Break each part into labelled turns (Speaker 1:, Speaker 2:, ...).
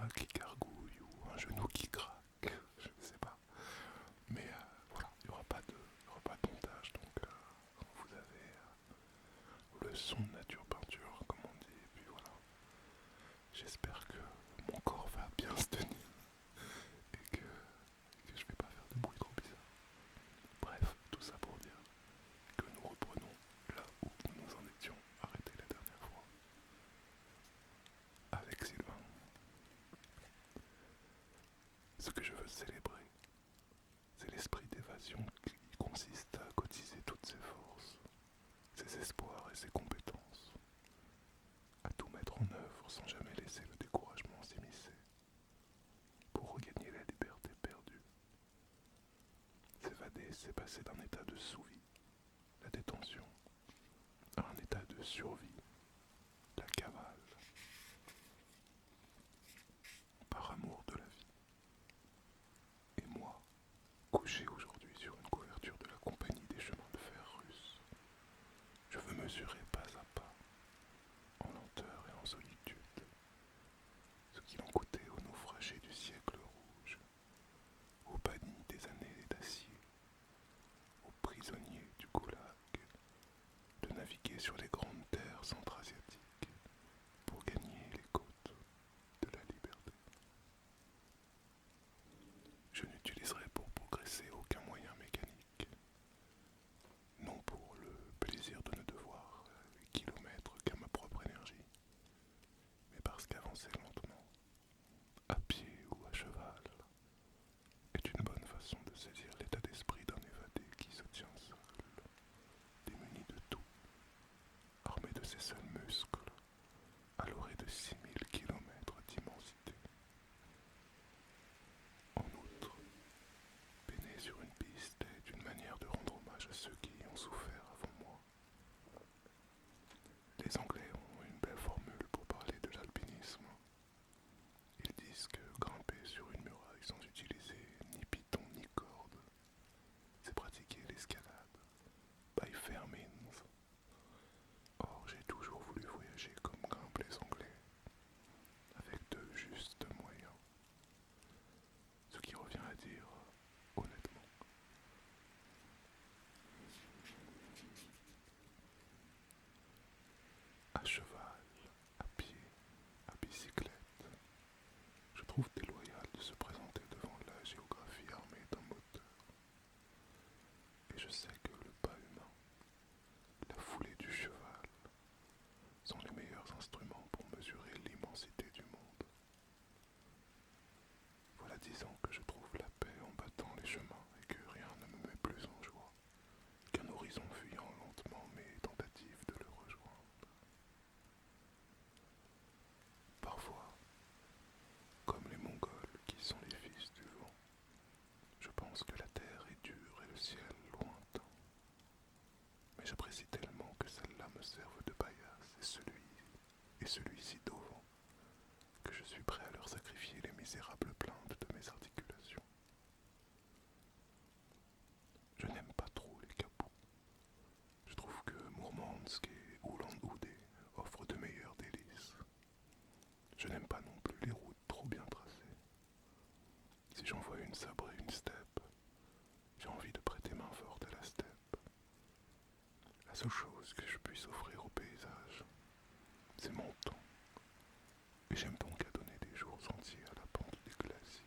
Speaker 1: bras qui gargouille ou un genou qui craque, je ne sais pas. Mais voilà, il n'y aura pas de montage, donc vous avez le son de nature peinture, comme on dit, et puis voilà. J'espère que mon corps va bien se tenir et que je vais pas faire de bruit trop bizarre. Bref, tout ça pour dire que nous reprenons là où nous en étions arrêtés la dernière fois, avec Sylvain. Ce que je veux célébrer, c'est l'esprit d'évasion qui consiste à cotiser toutes ses forces, ses espoirs et ses compétences, à tout mettre en œuvre sans jamais laisser le découragement s'immiscer, pour regagner la liberté perdue. S'évader, c'est passer d'un état de sous-vie, la détention, à un état de survie, la cavale, par amour de la vie. Et moi, couché aujourd'hui sur une couverture de la compagnie des chemins de fer russes, je veux mesurer pas à pas, en lenteur et en solitude, ce qu'il en coûtait aux naufragés du siècle rouge, aux bannis des années d'acier, aux prisonniers du goulag, de naviguer sur les grandes terres centra-asiatiques pour gagner les côtes de la liberté. Je n'utiliserai pour progresser aucun moyen mécanique, non pour le plaisir de ne devoir les kilomètres qu'à ma propre énergie, mais parce qu'avancer lentement, à pied ou à cheval, est une bonne façon de saisir l'état d'esprit d'un évadé qui se tient seul, démuni de tout, armé de ses seuls muscles, à l'orée de 6000 kilomètres d'immensité. En outre, peiner sur une piste est une manière de rendre hommage à ceux qui y ont souffert avant moi. Les Anglais ont une belle formule pour parler de l'alpinisme. Ils disent que grimper sur une muraille sans utiliser ni piton ni corde, c'est pratiquer l'escalade, by fair means. Or, j'ai toujours voulu voyager comme grimpent les Anglais, avec de justes moyens. Ce qui revient à dire, honnêtement, à cheval, à pied, à bicyclette, je trouve déloyal de se présenter devant la géographie armée d'un moteur. Et je sais que le pas humain, la foulée du cheval, sont les meilleurs instruments pour mesurer l'immensité du monde. Voilà 10 ans que je trouve la paix en battant les chemins et que rien ne me met plus en joie qu'un horizon fuyant lentement mes tentatives de le rejoindre. Parfois, comme les Mongols qui sont les fils du vent, je pense que la terre est dure et le ciel lointain. Mais j'apprécie tellement que celle-là me serve de paillasse et celui-ci d'auvent, que je suis prêt à leur sacrifier les misérables plaintes de mes articulations. Je n'aime pas trop les capots. Je trouve que Mourmansk et Oulan-Oudé offrent de meilleurs délices. Je n'aime pas non plus les routes trop bien tracées. Si j'en vois une sabrer une steppe, j'ai envie de prêter main forte à la steppe. La seule chose que je puisse offrir au paysage, c'est mon temps. Et j'aime donc à donner des jours entiers à la pente des glaciers,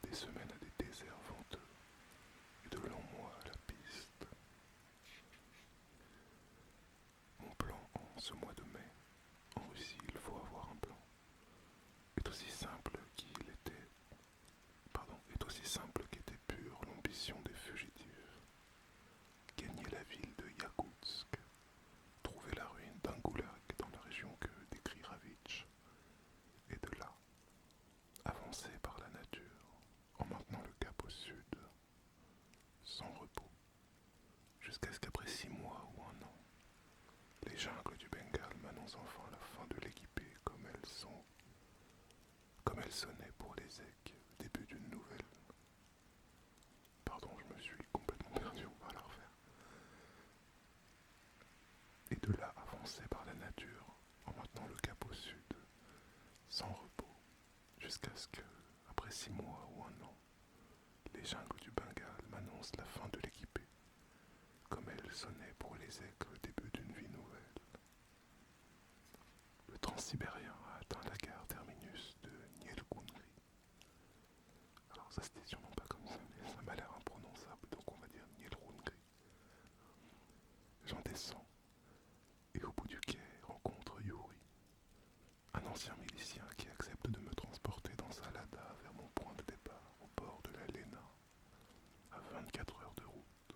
Speaker 1: des semaines à des déserts venteux, et de longs mois à la piste. Mon plan en ce mois de mai, en Russie, il faut avoir un plan, est aussi simple qu'était pure l'ambition des fugitifs. Gagner la ville de Yakoutsk, trouver la ruine d'un goulag dans la région que décrit Ravitch, et de là, avancer par la nature, en maintenant le cap au sud, sans repos, jusqu'à ce qu'après 6 mois ou un an, les jungles du Bengale m'annoncent enfin la fin de l'équipée comme elles sonnaient pour les Zecs, début d'une nouvelle. Pardon, je me suis complètement perdu, on va la refaire. Et de là avancer par la nature, en maintenant le cap au sud, sans repos, jusqu'à ce que, après 6 mois ou un an, les jungles du Bengale m'annoncent la fin de l'équipée, comme elle sonnait pour les aigles le début d'une vie nouvelle. Le transsibérien a atteint la gare terminus de Nielkundri. Alors ça se dit sûrement pas comme ça, mais ça m'a l'air imprononçable, donc on va dire Nielkundri. J'en descends, et au bout du quai rencontre Yuri, un ancien milicien qui accepte de me transporter dans sa Lada vers mon point de départ au bord de la Lena, à 24 heures de route.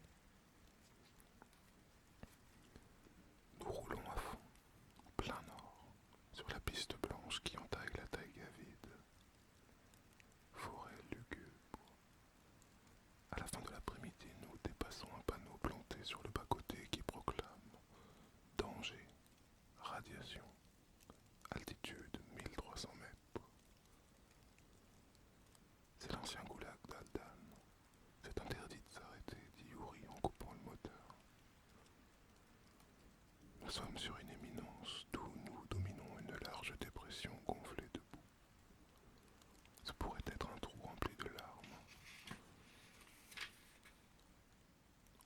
Speaker 1: Nous roulons à fond, plein nord, sur la piste blanche qui entaille la taïga vide. Forêt lugubre. À la fin de l'après-midi, nous dépassons un panneau planté sur le bas-côté qui proclame danger, radiation, altitude 1300 mètres. C'est l'ancien goulag d'Aldan. C'est interdit de s'arrêter, dit Yuri en coupant le moteur. Nous sommes sur une éminence d'où nous dominons une large dépression gonflée de boue. Ce pourrait être un trou rempli de larmes.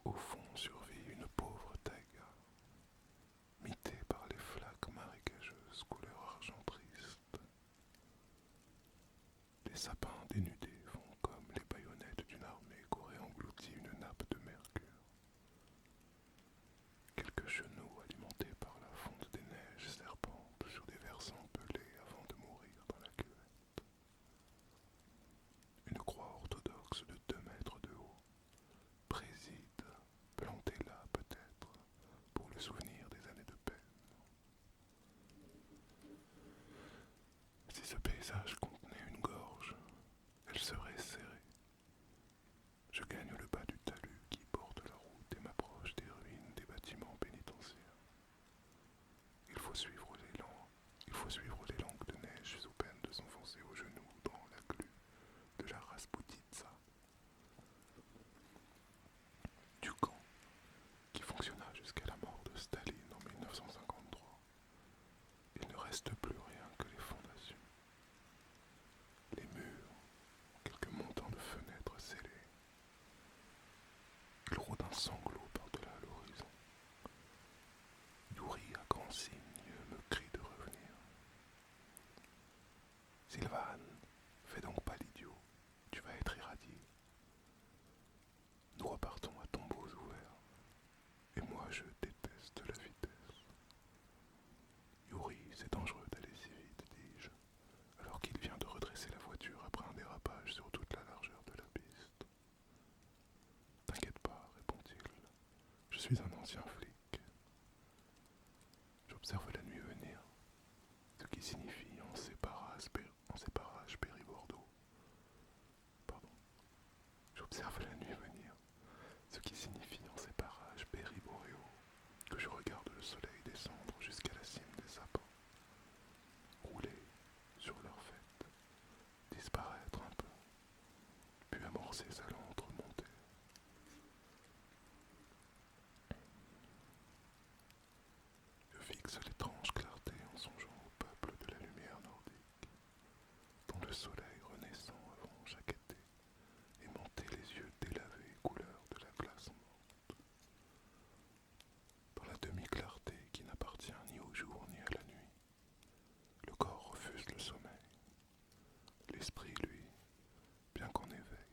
Speaker 1: Au fond survit une pauvre taïga, mitée par les flaques marécageuses couleur argent triste. Les sapins dénudés font comme les baïonnettes d'une armée qu'aurait englouti une nappe de mercure. Quelques chenaux alimentés par la fonte des neiges serpentent sur des versants pelés avant de mourir dans la cuvette. Une croix orthodoxe de 2 mètres de haut préside, plantée là peut-être, pour le souvenir des années de peine. Si ce paysage contenait une gorge, elle serait serrée. Je gagne le bas du talus qui borde la route et m'approche des ruines des bâtiments pénitentiaires. Il faut suivre les langues de neige sous peine de s'enfoncer aux genoux dans la glu de la Rasputitsa. Du camp, qui fonctionna jusqu'à la mort de Staline en 1953, il ne reste plus rien que les fondations. Les murs, quelques montants de fenêtres scellés. Il rôde un sanglot par-delà l'horizon. Yuri, à grands signes, me crie de revenir. Sylvan, fais donc pas l'idiot, tu vas être irradié. Nous repartons à tombeaux ouverts, et moi je déteste la vitesse. Yuri, c'est dangereux d'aller si vite, dis-je, alors qu'il vient de redresser la voiture après un dérapage sur toute la largeur de la piste. T'inquiète pas, répond-il, je suis un ancien flic. J'observe la nuit venir, ce qui signifie en séparage Péri-Bordeaux. Pardon. J'observe la nuit venir, ce qui signifie en séparage Péri-Boréaux, que je regarde le soleil descendre jusqu'à la cime des sapins, rouler sur leur fête, disparaître un peu, puis amorcer sa lente remontée. Je fixe l'étrange clarté en songeant au peuple de la lumière nordique, dont le soleil renaissant avant chaque été aimantait les yeux délavés couleur de la glace morte. Dans la demi-clarté qui n'appartient ni au jour ni à la nuit, le corps refuse le sommeil. L'esprit, lui, bien qu'en éveil,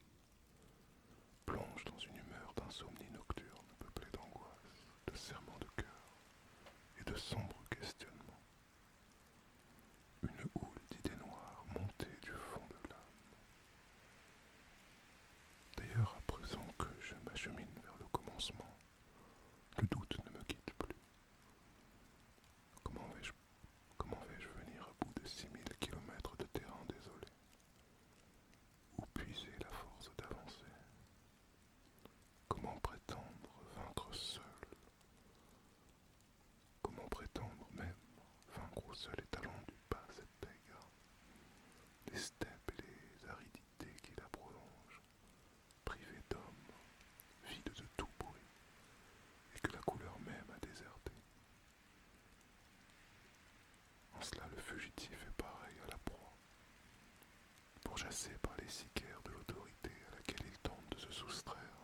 Speaker 1: pourchassé par les sicaires de l'autorité à laquelle il tente de se soustraire.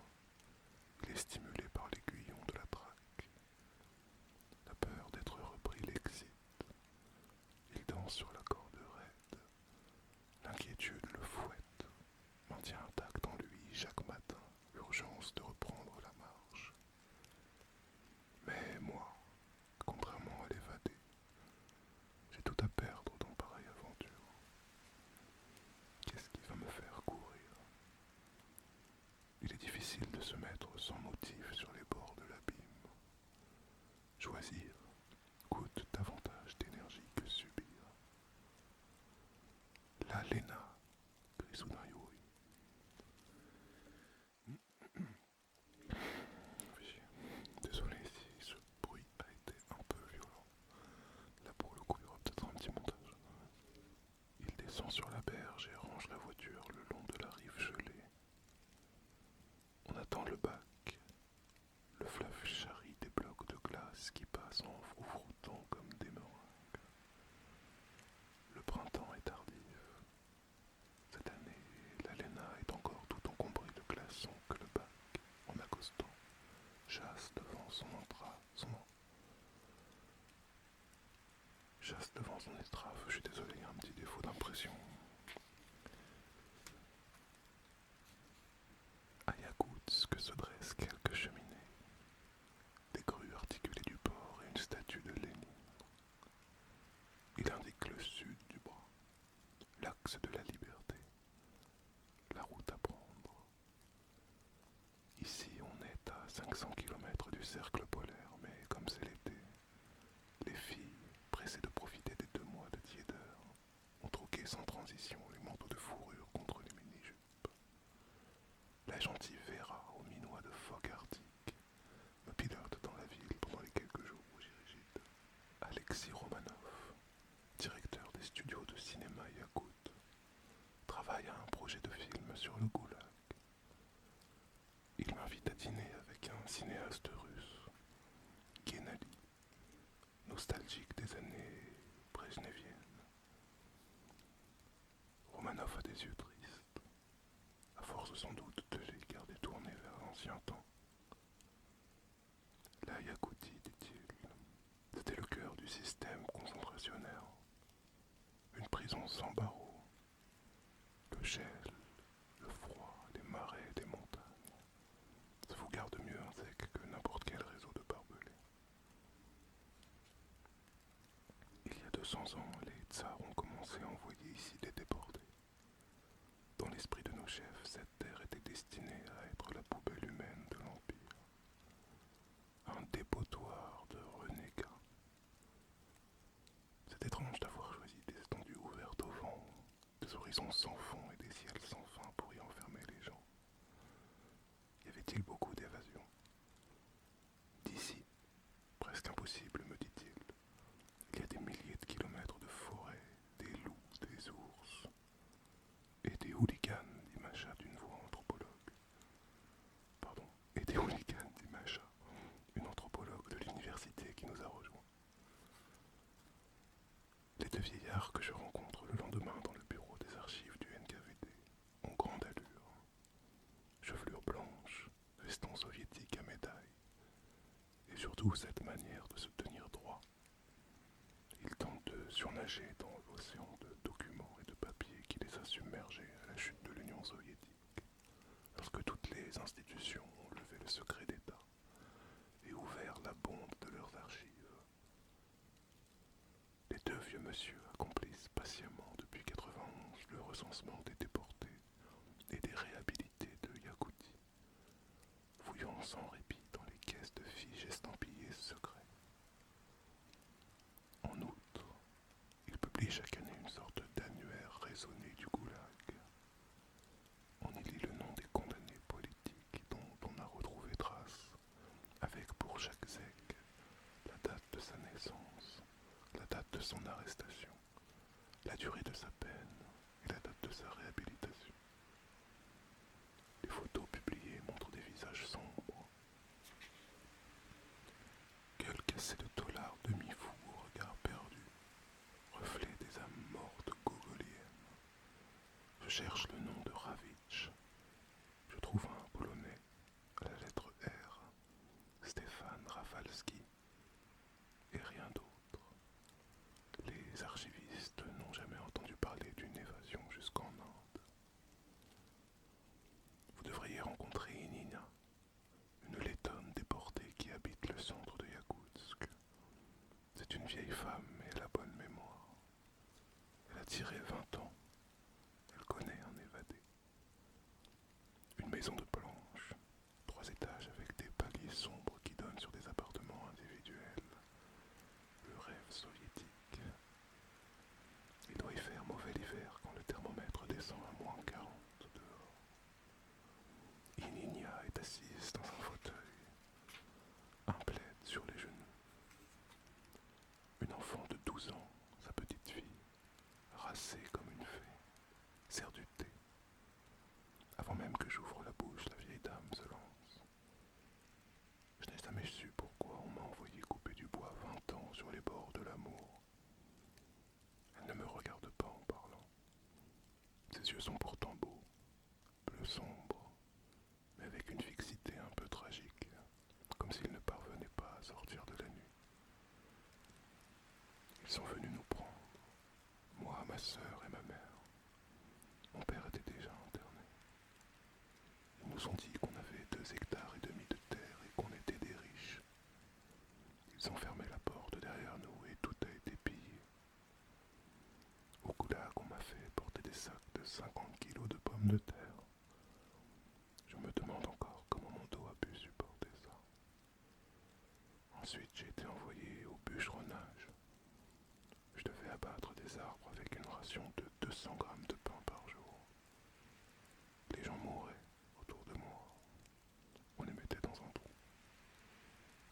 Speaker 1: Il est stimulé par l'aiguillon de la traque. La peur d'être repris l'excite. Il danse sur la corde raide. L'inquiétude le fouette, maintient intact en lui chaque matin l'urgence de reprendre la marche. Mais moi, contrairement à l'évadé, j'ai tout à perdre dans pareille aventure. Qu'est-ce qui va me faire courir? Il est difficile de se mettre sans motif sur les bords de l'abîme. Choisir coûte davantage d'énergie que subir. La Léna, crie soudain Yuri. Désolé si ce bruit a été un peu violent. Là pour le coup il y aura peut-être un petit montage. Il descend sur la berge et range la voiture le long de la rive gelée. On attend le bac. Le fleuve charrie des blocs de glace qui passent en froufroutant comme des meringues. Le printemps est tardif. Cette année, la Léna est encore tout encombrée de glaçons que le bac, en accostant, chasse devant son étrave. Je suis désolé, il y a un petit défaut d'impression. À Yakoutsk se dressent quelques cheminées, des grues articulées du port et une statue de Lénine. Il indique le sud du bras, l'axe de la liberté, la route à prendre. Ici, on est à 500 km du cercle polaire, mais comme c'est l'été, les filles, pressées de profiter des 2 mois de tiédeur, ont troqué sans transition les manteaux de fourrure contre les mini-jupes. La gentille Vera, aux minois de phoque arctique, me pilote dans la ville pendant les quelques jours où j'y réside. Alexis Romanov, directeur des studios de cinéma Yakout, travaille à un projet de film sur le Goulag. Il m'invite à dîner avec un cinéaste russe, Gennady, nostalgique des années brejneviennes. Romanov a des yeux tristes, à force sans doute de les garder tournés vers l'ancien temps. La Yakoutie, dit-il, c'était le cœur du système concentrationnaire. Une prison sans barreaux, le gel, le froid, les marais des montagnes. Ça vous garde mieux un sec que n'importe quel réseau de barbelés. Il y a 200 ans, les tsars ont commencé à envoyer ici des déportés. Dans l'esprit de nos chefs, cette terre était destinée à être la poubelle humaine de l'Empire. Un dépotoir de renégats. C'est étrange d'avoir choisi des étendues ouvertes au vent, des horizons sans fond et des ciels sans fin pour y enfermer les gens. Y avait-il beaucoup d'évasions? D'ici, presque impossible, me dit-il. Il y a des milliers de kilomètres de forêt, des loups, des ours et des hooligans, dit Macha d'une voix anthropologue. Pardon, et des hooligans, dit Macha, une anthropologue de l'université qui nous a rejoints. Les 2 vieillards que je rencontre le lendemain dans le bureau des archives du NKVD ont grande allure. Chevelure blanche, veston soviétique à médaille, et surtout cette manière de se tenir droit. Ils tentent de surnager dans l'océan de documents et de papiers qui les a submergés à la chute de l'Union soviétique, lorsque toutes les institutions ont levé le secret d'État et ouvert la bombe de leurs archives. Les 2 vieux monsieur accomplissent patiemment depuis 91 le recensement des déportés et des réhabilités de Yakoutie, fouillant sans répit dans les caisses de fiches estampillées secrets. En outre, ils publient chaque année une sorte d'annuaire raisonné du Goulag. On y lit le nom des condamnés politiques dont on a retrouvé trace, avec pour chaque zec la date de sa naissance, la date de son arrestation, la durée de sa peine et la date de sa réhabilitation. Les photos publiées montrent des visages sombres. Gueules cassées de taulards demi-fous au regard perdu, reflet des âmes mortes gogoliennes. Je cherche le nom de Rawicz. Je trouve un Polonais à la lettre R, Stefan Rafalski, et rien d'autre. Les archivistes n'ont jamais entendu parler d'une évasion jusqu'en Inde. Vous devriez rencontrer Inina, une lettonne déportée qui habite le centre de Yakoutsk. C'est une vieille femme et elle a bonne mémoire. Elle a tiré 20 ans. Elle connaît un évadé. Une maison de planches, 3 étages avec des paliers sombres qui donnent sur des appartements individuels. Le rêve soviétique. Il doit y faire mauvais l'hiver quand le thermomètre descend à -40 dehors. Ininia est assise dans un fauteuil, un plaid sur les genoux. Une enfant de 12 ans, sa petite fille, racée comme une fée, sert du thé. Avant même que j'ouvre la bouche, la vieille dame se lance. Je n'ai jamais su pourquoi on m'a envoyé couper du bois 20 ans sur les bords de l'amour. Elle ne me regarde pas en parlant. Ses yeux sont pourtant beaux, bleu sombre, mais avec une fixité un peu tragique, comme s'ils ne parvenaient pas à sortir de la nuit. Ils sont venus nous prendre, moi, ma sœur et ma mère. Mon père était déjà interné. Ils nous ont dit qu'on avait 2,5 hectares de terre et qu'on était des riches. Ils ont fermé la porte derrière nous et tout a été pillé. Au goulag, on m'a fait porter des sacs de 50 kilos de pommes de terre. Je me demande encore comment mon dos a pu supporter ça. Ensuite, j'ai été envoyé au bûcheronnage. Je devais abattre des arbres avec une ration de 200 grammes de pain par jour. Les gens mouraient autour de moi. On les mettait dans un trou.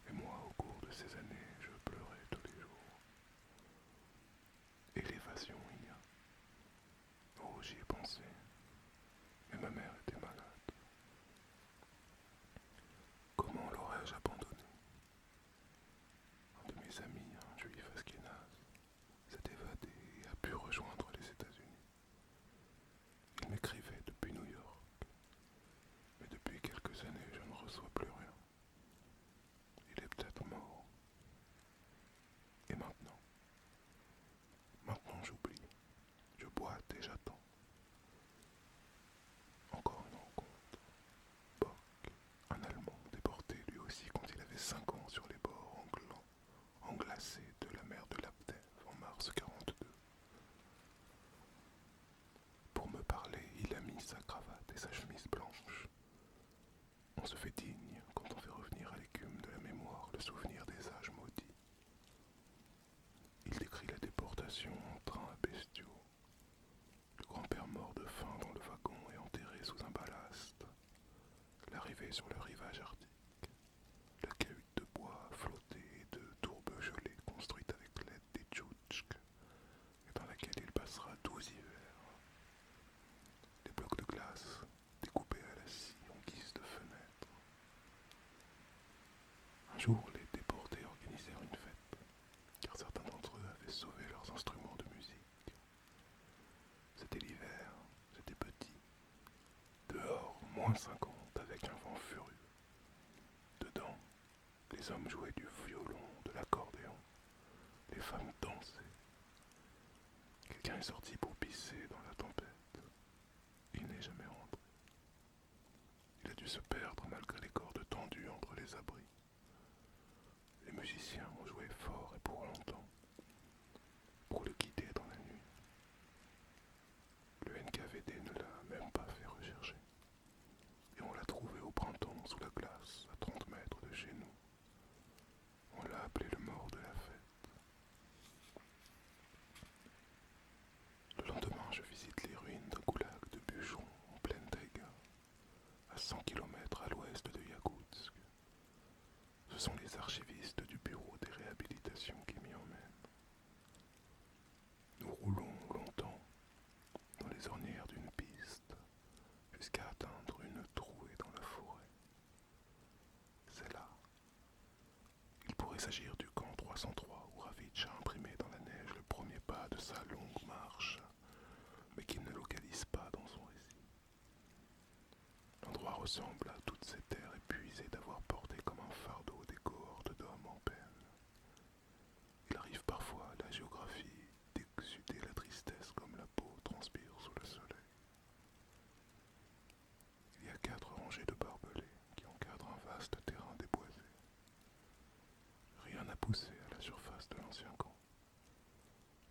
Speaker 1: Et moi, au cours de ces années, je pleurais tous les jours. Et l'évasion, il y a. Oh, j'y ai pensé. Mais ma mère était malade. Comment l'aurais-je abandonné? Un de mes amis, un juif askénaze, s'est évadé et a pu rejoindre les États-Unis. Il m'écrivait depuis New York, mais depuis quelques années, je ne reçois plus rien. Il est peut-être mort. Et maintenant? Maintenant j'oublie. Je boite et j'attends. Encore une rencontre. Bock, un Allemand déporté lui aussi quand il avait 5 ans sur les bords englacés de la mer de Laptev en mars 42. Pour me parler, il a mis sa cravate et sa chemise blanche. On se fait digne quand on fait revenir à l'écume de la mémoire le souvenir des âges maudits. Il décrit la déportation en train à bestiaux. Le grand-père mort de faim dans le wagon et enterré sous un ballast. L'arrivée sur le rivage arctique. La cahute de bois flottée et de tourbes gelées construite avec l'aide des tchoutchks et dans laquelle il passera 12 hivers. Les blocs de glace découpés à la scie en guise de fenêtre. Un jour, les déportés organisèrent une fête, car certains d'entre eux avaient sauvé leurs instruments de musique. C'était l'hiver, c'était petit. Dehors, -50 avec un vent furieux. Dedans, les hommes jouaient du violon, de l'accordéon. Les femmes dansaient. Quelqu'un est sorti pour pisser dans la tempête. Il n'est jamais rentré. Il a dû se perdre malgré les cordes tendues entre les abris. Les musiciens ont joué fort et pour longtemps, pour le guider dans la nuit. Le NKVD ne l'a même pas fait rechercher. Et on l'a trouvé au printemps sous la glace, à 30 mètres de chez nous. On l'a appelé le mort de la fête. Le lendemain, je visite les ruines d'un goulag de bûcherons en pleine taïga, à 100 km à l'ouest de Yakoutsk. Ce sont les archivistes du bureau des réhabilitations qui m'y emmènent.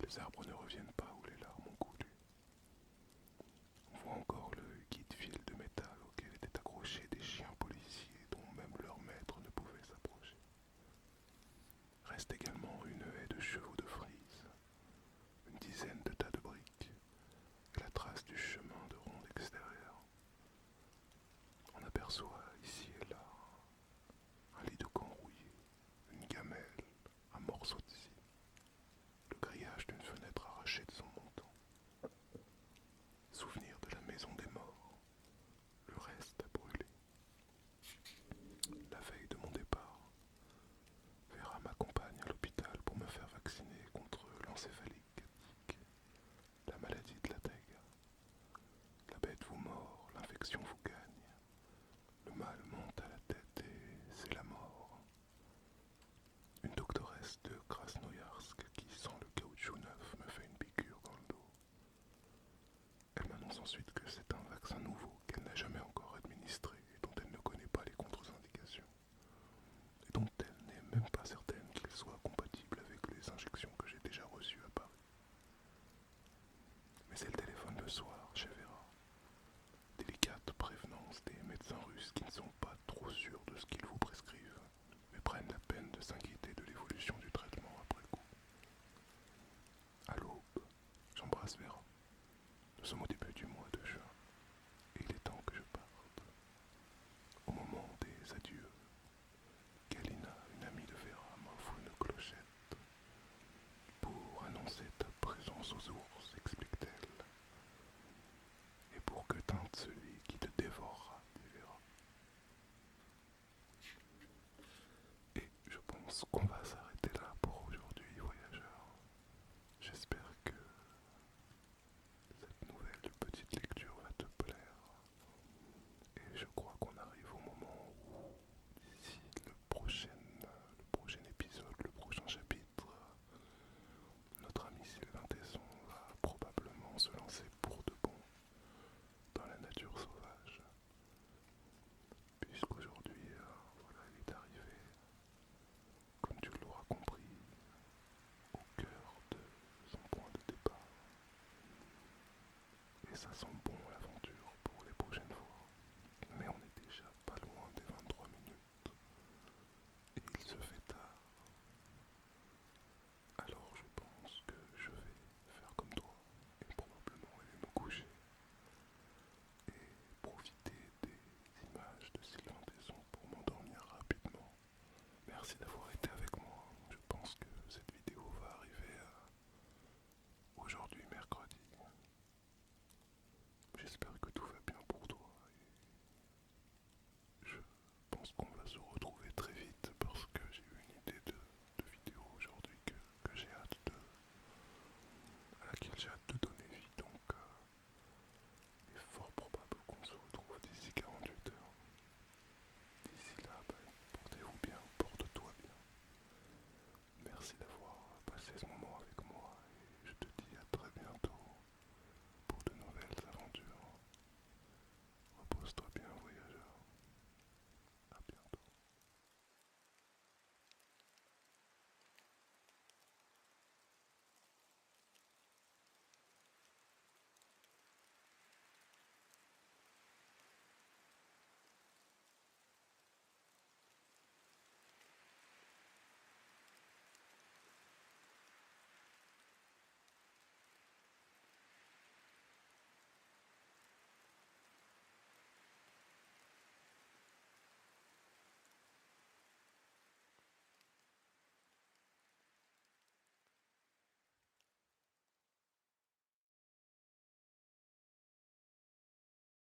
Speaker 1: Les arbres ne reviennent pas où les larmes ont coulé. On voit encore le guide-fil de métal auquel étaient accrochés des chiens policiers dont même leur maître ne pouvait s'approcher. Reste également une haie de chevaux de frise, une dizaine de tas de briques et la trace du chemin de ronde extérieur. On aperçoit ici et là un lit de camp rouillé, une gamelle, un morceau de scie, le grillage d'une fenêtre arrachée de son montant. Souvenir de la maison des morts, le reste a brûlé. La veille de mon départ, Vera m'accompagne à l'hôpital pour me faire vacciner contre l'encéphalie tique, la maladie de la tègue. La bête vous mord, l'infection vous gagne. Le mal monte à la tête et c'est la mort. Une doctoresse de Krasnoïarsk qui sent le caoutchouc neuf me fait une piqûre dans le dos. Elle m'annonce ensuite que c'est un vaccin nouveau qu'elle n'a jamais encore administré et dont elle ne connaît pas les contre-indications. Et dont elle n'est même pas certaine qu'il soit compatible avec les injections que j'ai déjà reçues à Paris. Mais elle téléphone le soir chez Vera. Délicate prévenance des médecins russes qui ne sont pas trop sûrs de ce qu'ils vous prescrivent, mais prennent la peine de s'inquiéter de l'évolution du traitement après coup. À l'aube, j'embrasse Vera. Nous sommes au début du mois de juin, et il est temps que je parte. Au moment des adieux, Galina, une amie de Vera, m'offre une clochette. Pour annoncer ta présence aux ours, explique-t-elle, et pour que tinte celui qui te dévorera, dit Vera. Et je pense qu'on va s'arrêter là pour aujourd'hui, voyageurs. J'espère que cette nouvelle petite lecture va te plaire. Et je crois qu'on arrive au moment où, d'ici le prochain épisode, le prochain chapitre, notre ami Sylvain Tesson va probablement se lancer pour de bon dans la nature sauvage. Puisqu'aujourd'hui, voilà, il est arrivé, comme tu l'auras compris, au cœur de son point de départ. Et ça sent bon l'aventure pour les prochaines fois. Mais on est déjà pas loin des 23 minutes. Et il se fait tard. Alors je pense que je vais faire comme toi et probablement aller me coucher et profiter des images de Sylvain Tesson pour m'endormir rapidement. Merci d'avoir été avec moi. Je pense que cette vidéo va arriver aujourd'hui mercredi. J'espère